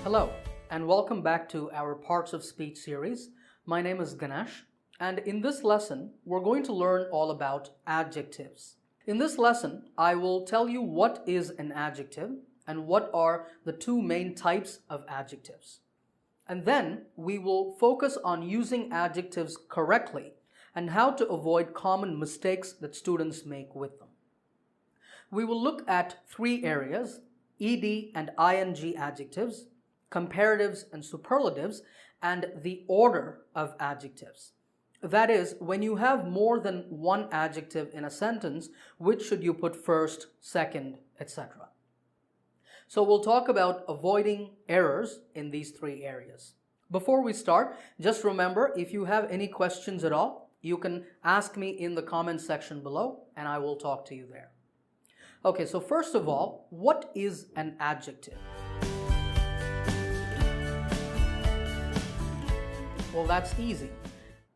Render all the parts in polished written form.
Hello, and welcome back to our Parts of Speech series. My name is Ganesh, and in this lesson, we're going to learn all about adjectives. In this lesson, I will tell you what is an adjective and what are the two main types of adjectives. And then we will focus on using adjectives correctly and how to avoid common mistakes that students make with them. We will look at three areas: ed and ing adjectives, comparatives and superlatives, and the order of adjectives. That is, when you have more than one adjective in a sentence, which should you put first, second, etc. So we'll talk about avoiding errors in these three areas. Before we start, just remember, if you have any questions at all, you can ask me in the comment section below and I will talk to you there. Okay, so first of all, what is an adjective? Well, that's easy.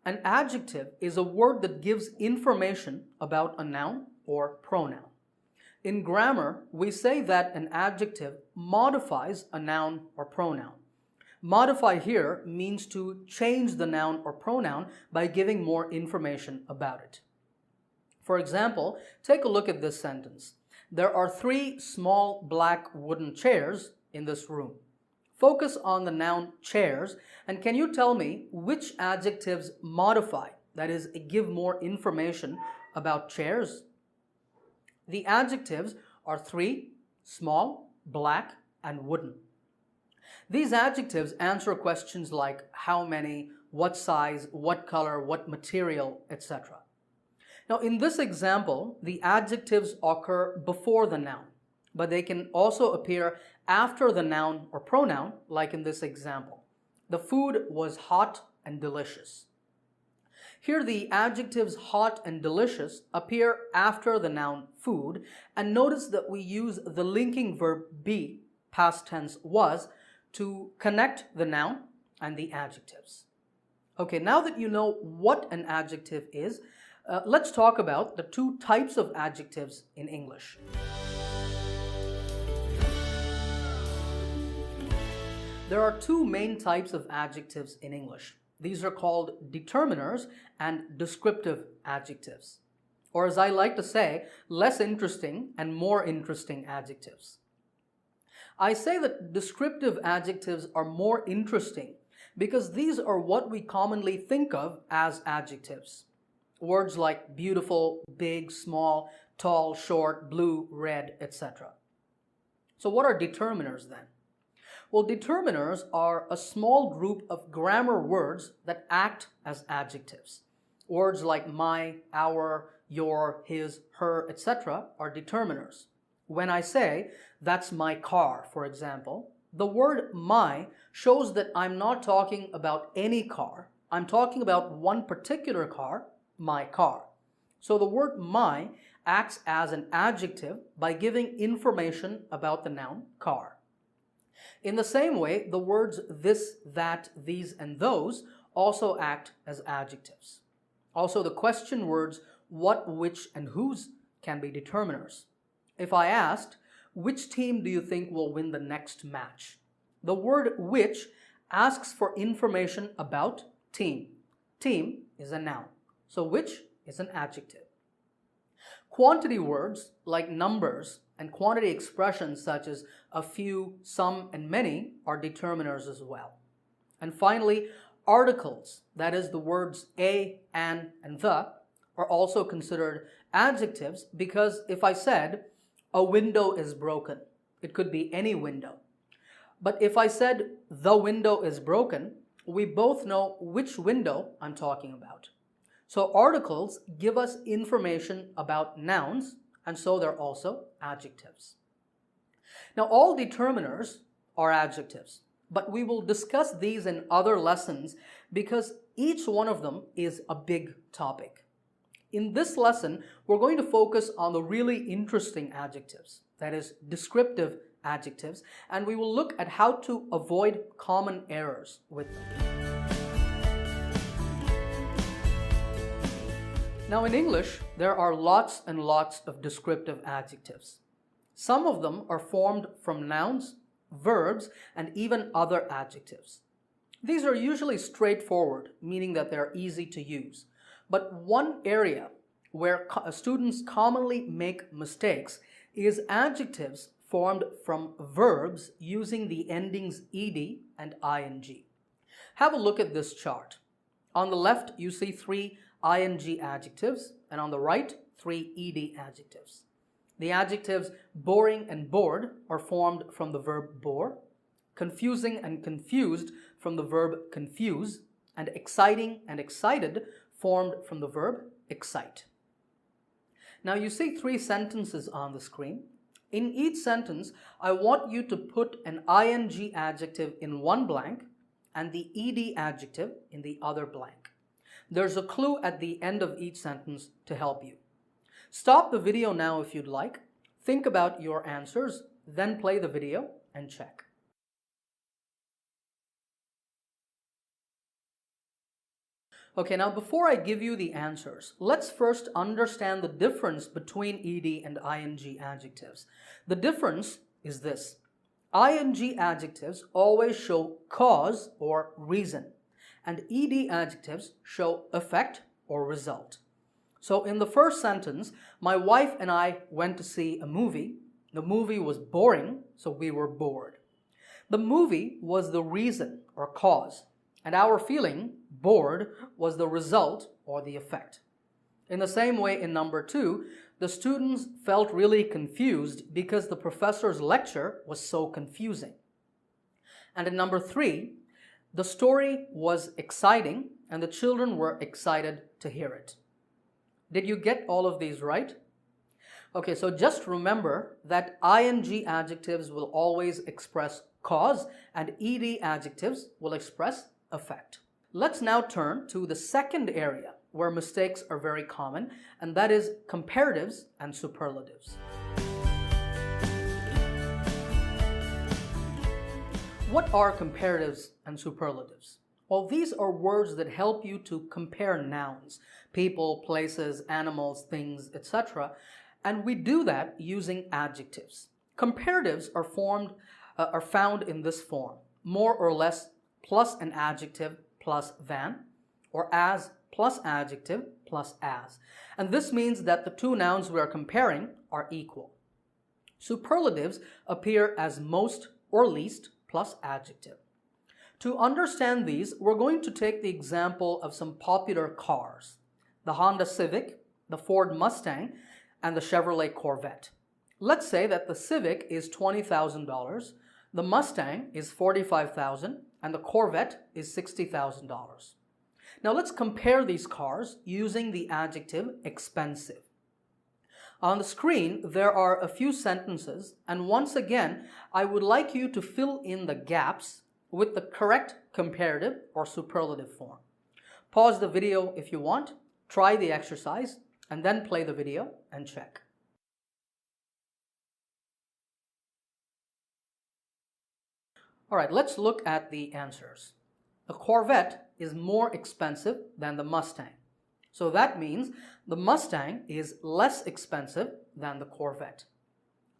An adjective is a word that gives information about a noun or pronoun. In grammar, we say that an adjective modifies a noun or pronoun. Modify here means to change the noun or pronoun by giving more information about it. For example, take a look at this sentence. There are 3 small black wooden chairs in this room. Focus on the noun chairs, and can you tell me which adjectives modify, that is, give more information about chairs? The adjectives are 3, small, black, and wooden. These adjectives answer questions like how many, what size, what color, what material, etc. Now, in this example, the adjectives occur before the noun, but they can also appear after the noun or pronoun, like in this example. The food was hot and delicious. Here the adjectives hot and delicious appear after the noun food, and notice that we use the linking verb be, past tense was, to connect the noun and the adjectives. Okay, now that you know what an adjective is, let's talk about the two types of adjectives in English. There are two main types of adjectives in English. These are called determiners and descriptive adjectives, or as I like to say, less interesting and more interesting adjectives. I say that descriptive adjectives are more interesting because these are what we commonly think of as adjectives. Words like beautiful, big, small, tall, short, blue, red, etc. So what are determiners then? Well, determiners are a small group of grammar words that act as adjectives. Words like my, our, your, his, her, etc. are determiners. When I say, that's my car, for example, the word my shows that I'm not talking about any car. I'm talking about one particular car, my car. So the word my acts as an adjective by giving information about the noun car. In the same way, the words this, that, these, and those also act as adjectives. Also, the question words what, which, and whose can be determiners. If I asked, which team do you think will win the next match? The word which asks for information about team. Team is a noun, so which is an adjective. Quantity words like numbers and quantity expressions such as a few, some, and many are determiners as well. And finally, articles, that is the words a, an, and the, are also considered adjectives because if I said, a window is broken, it could be any window. But if I said, the window is broken, we both know which window I'm talking about. So articles give us information about nouns, and so they're also adjectives. Now, all determiners are adjectives, but we will discuss these in other lessons because each one of them is a big topic. In this lesson, we're going to focus on the really interesting adjectives, that is, descriptive adjectives, and we will look at how to avoid common errors with them. Now, in English, there are lots and lots of descriptive adjectives. Some of them are formed from nouns verbs, and even other adjectives. These are usually straightforward, meaning that they're easy to use. But one area where students commonly make mistakes is adjectives formed from verbs using the endings ed and ing. Have a look at this chart. On the left, you see 3 ing adjectives, and on the right, 3 ed adjectives. The adjectives boring and bored are formed from the verb bore, confusing and confused from the verb confuse, and exciting and excited formed from the verb excite. Now you see 3 sentences on the screen. In each sentence, I want you to put an ing adjective in one blank and the ed adjective in the other blank. There's a clue at the end of each sentence to help you. Stop the video now if you'd like. Think about your answers, then play the video and check. Okay, now before I give you the answers, let's first understand the difference between ed and ing adjectives. The difference is this. Ing adjectives always show cause or reason, and ed adjectives show effect or result. So in the first sentence, my wife and I went to see a movie. The movie was boring, so we were bored. The movie was the reason or cause, and our feeling, bored, was the result or the effect. In the same way in number 2, the students felt really confused because the professor's lecture was so confusing. And in number 3, the story was exciting and the children were excited to hear it. Did you get all of these right? Okay, so just remember that ing adjectives will always express cause and ed adjectives will express effect. Let's now turn to the second area where mistakes are very common, and that is comparatives and superlatives. What are comparatives and superlatives? Well, these are words that help you to compare nouns, people, places, animals, things, etc. And we do that using adjectives. Comparatives are found in this form: more or less plus an adjective plus than, or as plus adjective plus as. And this means that the 2 nouns we are comparing are equal. Superlatives appear as most or least plus adjective. To understand these, we're going to take the example of some popular cars: the Honda Civic, the Ford Mustang, and the Chevrolet Corvette. Let's say that the Civic is $20,000, the Mustang is $45,000, and the Corvette is $60,000. Now let's compare these cars using the adjective expensive. On the screen, there are a few sentences, and once again, I would like you to fill in the gaps with the correct comparative or superlative form. Pause the video if you want, try the exercise, and then play the video and check. All right, let's look at the answers. The Corvette is more expensive than the Mustang. So that means the Mustang is less expensive than the Corvette.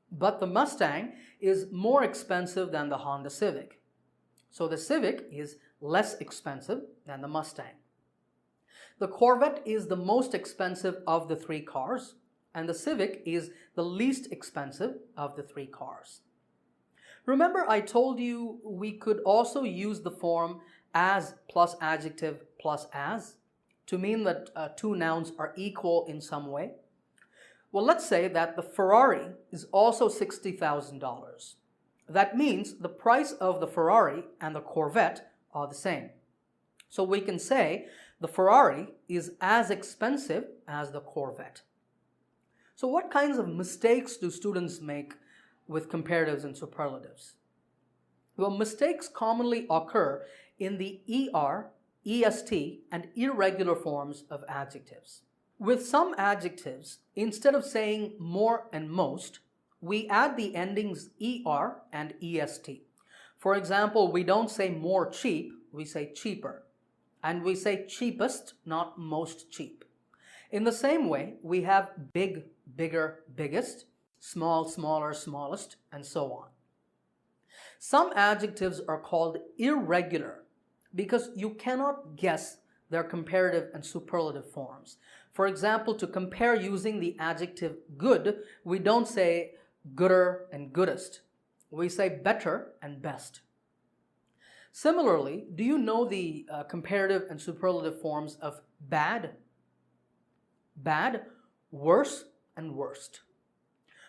But the Mustang is more expensive than the Honda Civic. So the Civic is less expensive than the Mustang. The Corvette is the most expensive of the 3 cars, and the Civic is the least expensive of the 3 cars. Remember, I told you we could also use the form as plus adjective plus as to mean that 2 nouns are equal in some way. Well, let's say that the Ferrari is also $60,000. That means the price of the Ferrari and the Corvette are the same. So we can say the Ferrari is as expensive as the Corvette. So what kinds of mistakes do students make with comparatives and superlatives? Well, mistakes commonly occur in the ER, EST, and irregular forms of adjectives. With some adjectives, instead of saying more and most, we add the endings ER and EST. For example, we don't say more cheap, we say cheaper. And we say cheapest, not most cheap. In the same way, we have big, bigger, biggest, small, smaller, smallest, and so on. Some adjectives are called irregular because you cannot guess their comparative and superlative forms. For example, to compare using the adjective good, we don't say gooder and goodest. We say better and best. Similarly, do you know the comparative and superlative forms of bad? Bad, worse, and worst.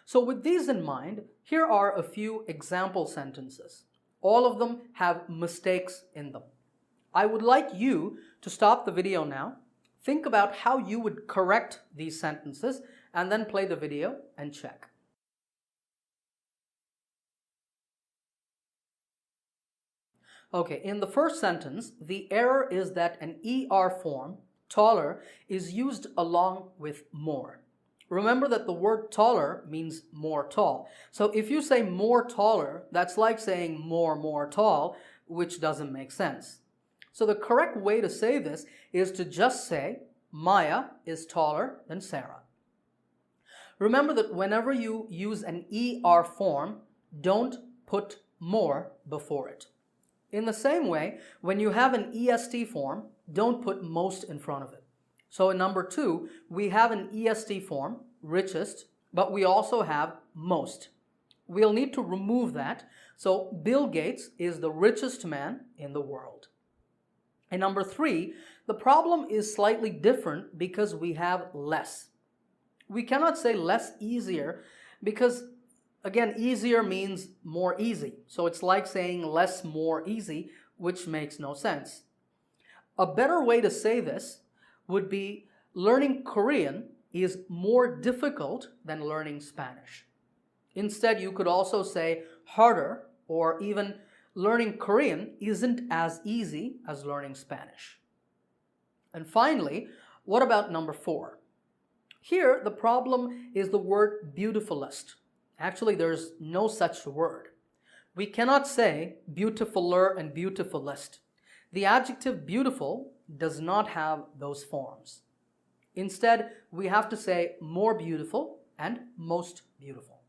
So with these in mind, here are a few example sentences. All of them have mistakes in them. I would like you to stop the video now, think about how you would correct these sentences, and then play the video and check. Okay, in the first sentence, the error is that an ER form, taller, is used along with more. Remember that the word taller means more tall. So if you say more taller, that's like saying more tall, which doesn't make sense. So the correct way to say this is to just say Maya is taller than Sarah. Remember that whenever you use an ER form, don't put more before it. In the same way, when you have an EST form, don't put most in front of it. So in number 2, we have an EST form, richest, but we also have most. We'll need to remove that. So Bill Gates is the richest man in the world. In number 3, the problem is slightly different because we have less. We cannot say less easier because, again, easier means more easy. So it's like saying less more easy, which makes no sense. A better way to say this would be learning Korean is more difficult than learning Spanish. Instead, you could also say harder, or even learning Korean isn't as easy as learning Spanish. And finally, what about number 4? Here, the problem is the word beautifulest. Actually, there's no such word. We cannot say beautifuler and beautifulest. The adjective beautiful does not have those forms. Instead, we have to say more beautiful and most beautiful.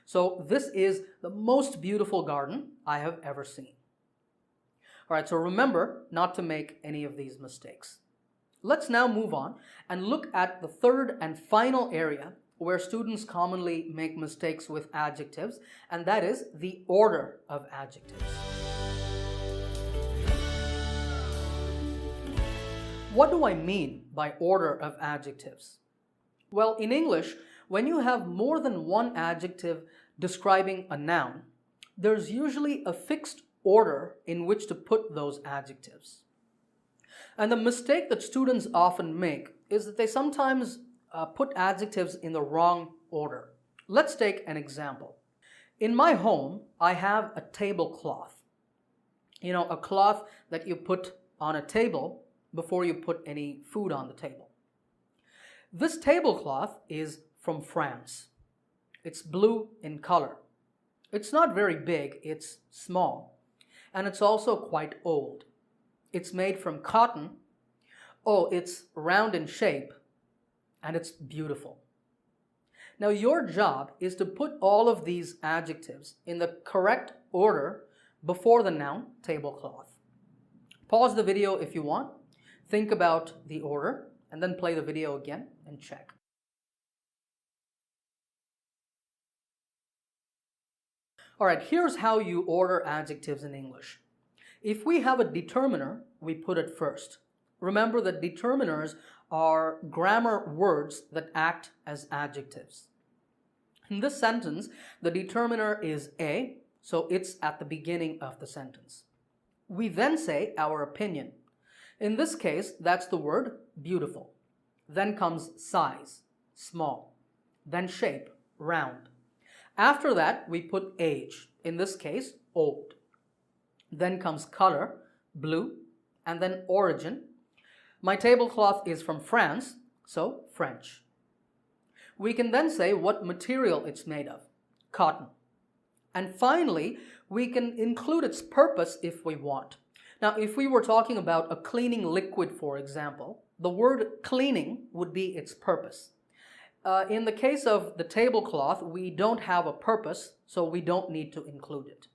So this is the most beautiful garden I have ever seen. All right, so remember not to make any of these mistakes. Let's now move on and look at the third and final area where students commonly make mistakes with adjectives, and that is the order of adjectives. What do I mean by order of adjectives? Well, in English, when you have more than one adjective describing a noun, there's usually a fixed order in which to put those adjectives. And the mistake that students often make is that they sometimes put adjectives in the wrong order. Let's take an example. In my home, I have a tablecloth. You know, a cloth that you put on a table before you put any food on the table. This tablecloth is from France. It's blue in color. It's not very big, it's small. And it's also quite old. It's made from cotton. Oh, it's round in shape. And it's beautiful. Now your job is to put all of these adjectives in the correct order before the noun tablecloth. Pause the video if you want. Think about the order and then play the video again and check. All right, here's how you order adjectives in English. If we have a determiner, we put it first. Remember that determiners are grammar words that act as adjectives. In this sentence, the determiner is A, so it's at the beginning of the sentence. We then say our opinion. In this case, that's the word beautiful. Then comes size, small. Then shape, round. After that, we put age. In this case, old. Then comes color, blue, and then origin. My tablecloth is from France, so French. We can then say what material it's made of, cotton. And finally, we can include its purpose if we want. Now, if we were talking about a cleaning liquid, for example, the word cleaning would be its purpose. In the case of the tablecloth, we don't have a purpose, so we don't need to include it.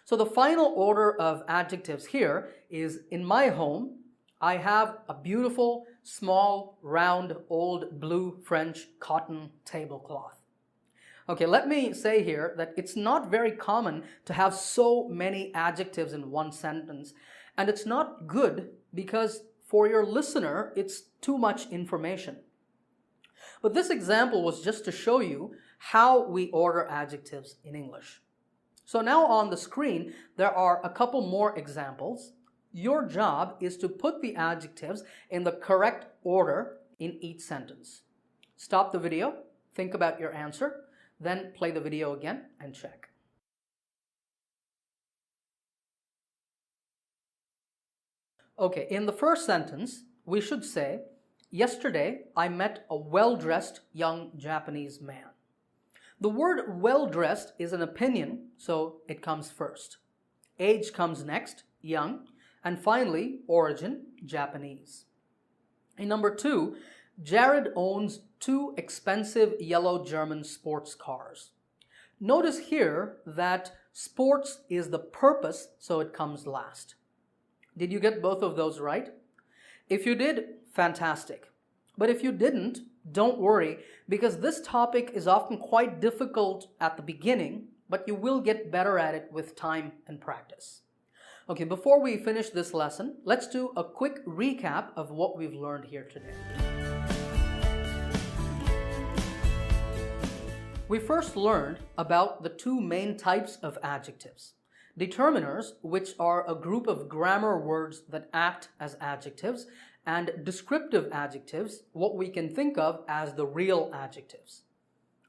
So the final order of adjectives here is: in my home, I have a beautiful, small, round, old blue French cotton tablecloth. Okay, let me say here that it's not very common to have so many adjectives in one sentence, and it's not good because for your listener, it's too much information. But this example was just to show you how we order adjectives in English. So now on the screen, there are a couple more examples. Your job is to put the adjectives in the correct order in each sentence. Stop the video, think about your answer, then play the video again and check. Okay, in the first sentence, we should say, yesterday I met a well-dressed young Japanese man. The word well-dressed is an opinion, so it comes first. Age comes next, young, and finally, origin, Japanese. In number 2, Jared owns 2 expensive yellow German sports cars. Notice here that sports is the purpose, so it comes last. Did you get both of those right? If you did, fantastic. But if you didn't, don't worry, because this topic is often quite difficult at the beginning, but you will get better at it with time and practice. Okay, before we finish this lesson, let's do a quick recap of what we've learned here today. We first learned about the 2 main types of adjectives. Determiners, which are a group of grammar words that act as adjectives, and descriptive adjectives, what we can think of as the real adjectives.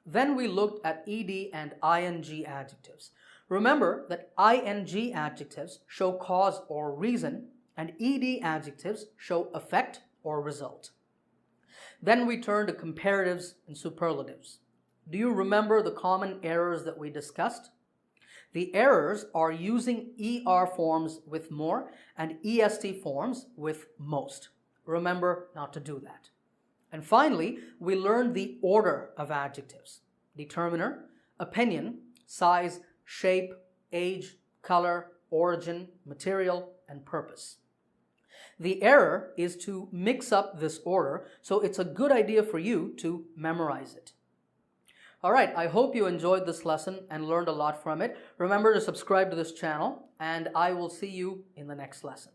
Then we looked at ed and ing adjectives. Remember that ing adjectives show cause or reason, and ed adjectives show effect or result. Then we turned to comparatives and superlatives. Do you remember the common errors that we discussed? The errors are using ER forms with more and EST forms with most. Remember not to do that. And finally, we learned the order of adjectives: determiner, opinion, size, shape, age, color, origin, material, and purpose. The error is to mix up this order, so it's a good idea for you to memorize it. All right, I hope you enjoyed this lesson and learned a lot from it. Remember to subscribe to this channel, and I will see you in the next lesson.